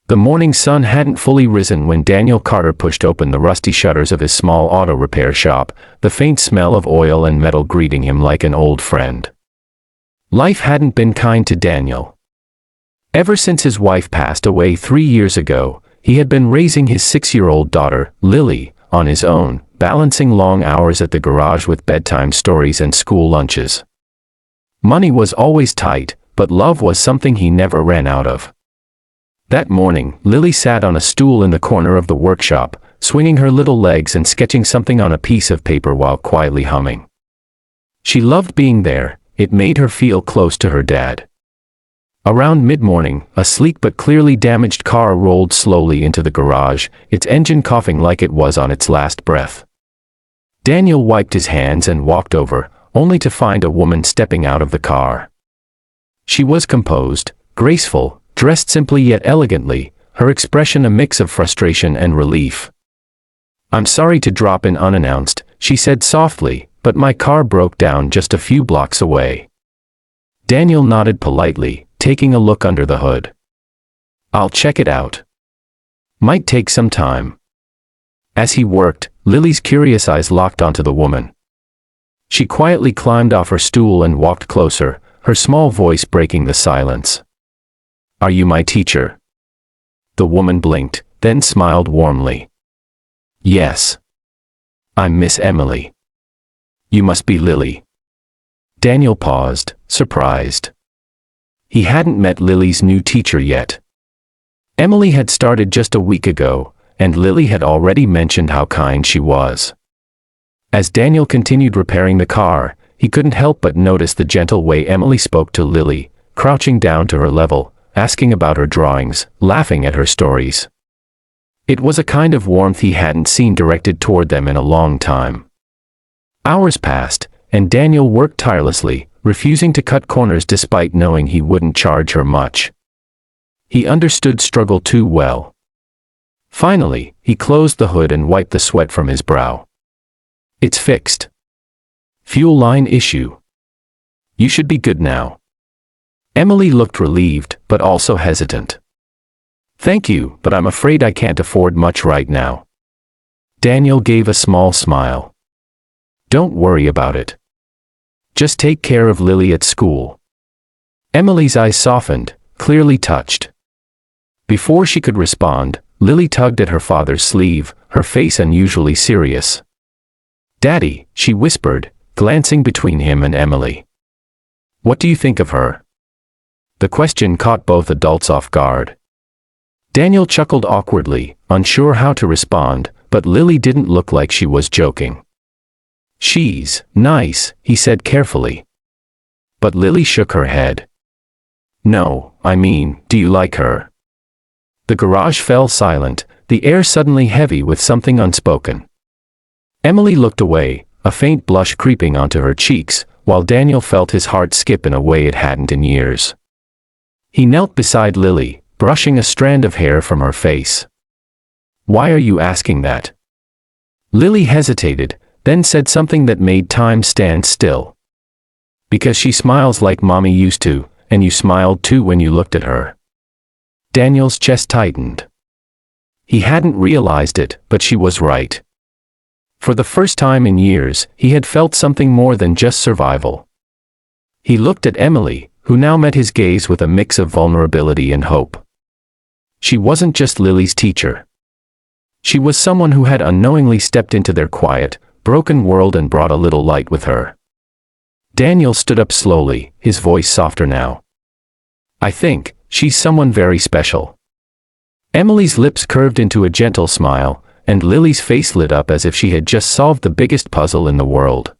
The morning sun hadn't fully risen when Daniel Carter pushed open the rusty shutters of his small auto repair shop, the faint smell of oil and metal greeting him like an old friend. Life hadn't been kind to Daniel. Ever since his wife passed away 3 years ago, he had been raising his 6-year-old daughter, Lily, on his own, balancing long hours at the garage with bedtime stories and school lunches. Money was always tight, but love was something he never ran out of. That morning, Lily sat on a stool in the corner of the workshop, swinging her little legs and sketching something on a piece of paper while quietly humming. She loved being there. It made her feel close to her dad. Around mid-morning, a sleek but clearly damaged car rolled slowly into the garage, its engine coughing like it was on its last breath. Daniel wiped his hands and walked over, only to find a woman stepping out of the car. She was composed, graceful, dressed simply yet elegantly, her expression a mix of frustration and relief. "I'm sorry to drop in unannounced," she said softly, "but my car broke down just a few blocks away." Daniel nodded politely, taking a look under the hood. "I'll check it out. Might take some time." As he worked, Lily's curious eyes locked onto the woman. She quietly climbed off her stool and walked closer, her small voice breaking the silence. "Are you my teacher?" The woman blinked, then smiled warmly. "Yes. I'm Miss Emily." "You must be Lily." Daniel paused, surprised. He hadn't met Lily's new teacher yet. Emily had started just a week ago, and Lily had already mentioned how kind she was. As Daniel continued repairing the car, he couldn't help but notice the gentle way Emily spoke to Lily, crouching down to her level, asking about her drawings, laughing at her stories. It was a kind of warmth he hadn't seen directed toward them in a long time. Hours passed, and Daniel worked tirelessly, refusing to cut corners despite knowing he wouldn't charge her much. He understood struggle too well. Finally, he closed the hood and wiped the sweat from his brow. "It's fixed. Fuel line issue. You should be good now." Emily looked relieved, but also hesitant. "Thank you, but I'm afraid I can't afford much right now." Daniel gave a small smile. "Don't worry about it. Just take care of Lily at school." Emily's eyes softened, clearly touched. Before she could respond, Lily tugged at her father's sleeve, her face unusually serious. "Daddy," she whispered, glancing between him and Emily. "What do you think of her?" The question caught both adults off guard. Daniel chuckled awkwardly, unsure how to respond, but Lily didn't look like she was joking. "She's nice," he said carefully. But Lily shook her head. "No, I mean, do you like her?" The garage fell silent, the air suddenly heavy with something unspoken. Emily looked away, a faint blush creeping onto her cheeks, while Daniel felt his heart skip in a way it hadn't in years. He knelt beside Lily, brushing a strand of hair from her face. "Why are you asking that?" Lily hesitated, then said something that made time stand still. "Because she smiles like Mommy used to, and you smiled too when you looked at her." Daniel's chest tightened. He hadn't realized it, but she was right. For the first time in years, he had felt something more than just survival. He looked at Emily, who now met his gaze with a mix of vulnerability and hope. She wasn't just Lily's teacher. She was someone who had unknowingly stepped into their quiet, broken world and brought a little light with her. Daniel stood up slowly, his voice softer now. "I think she's someone very special." Emily's lips curved into a gentle smile, and Lily's face lit up as if she had just solved the biggest puzzle in the world.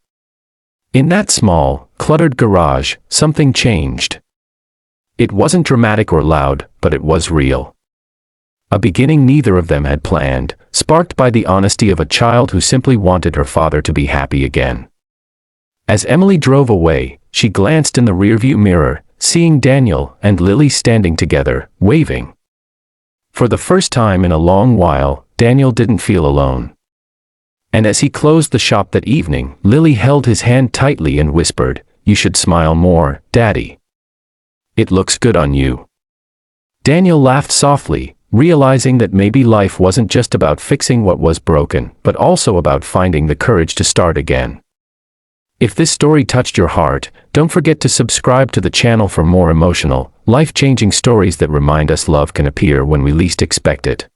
In that small, cluttered garage, something changed. It wasn't dramatic or loud, but it was real. A beginning neither of them had planned, sparked by the honesty of a child who simply wanted her father to be happy again. As Emily drove away, she glanced in the rearview mirror, seeing Daniel and Lily standing together, waving. For the first time in a long while, Daniel didn't feel alone. And as he closed the shop that evening, Lily held his hand tightly and whispered, "You should smile more, Daddy. It looks good on you." Daniel laughed softly, realizing that maybe life wasn't just about fixing what was broken, but also about finding the courage to start again. If this story touched your heart, don't forget to subscribe to the channel for more emotional, life-changing stories that remind us love can appear when we least expect it.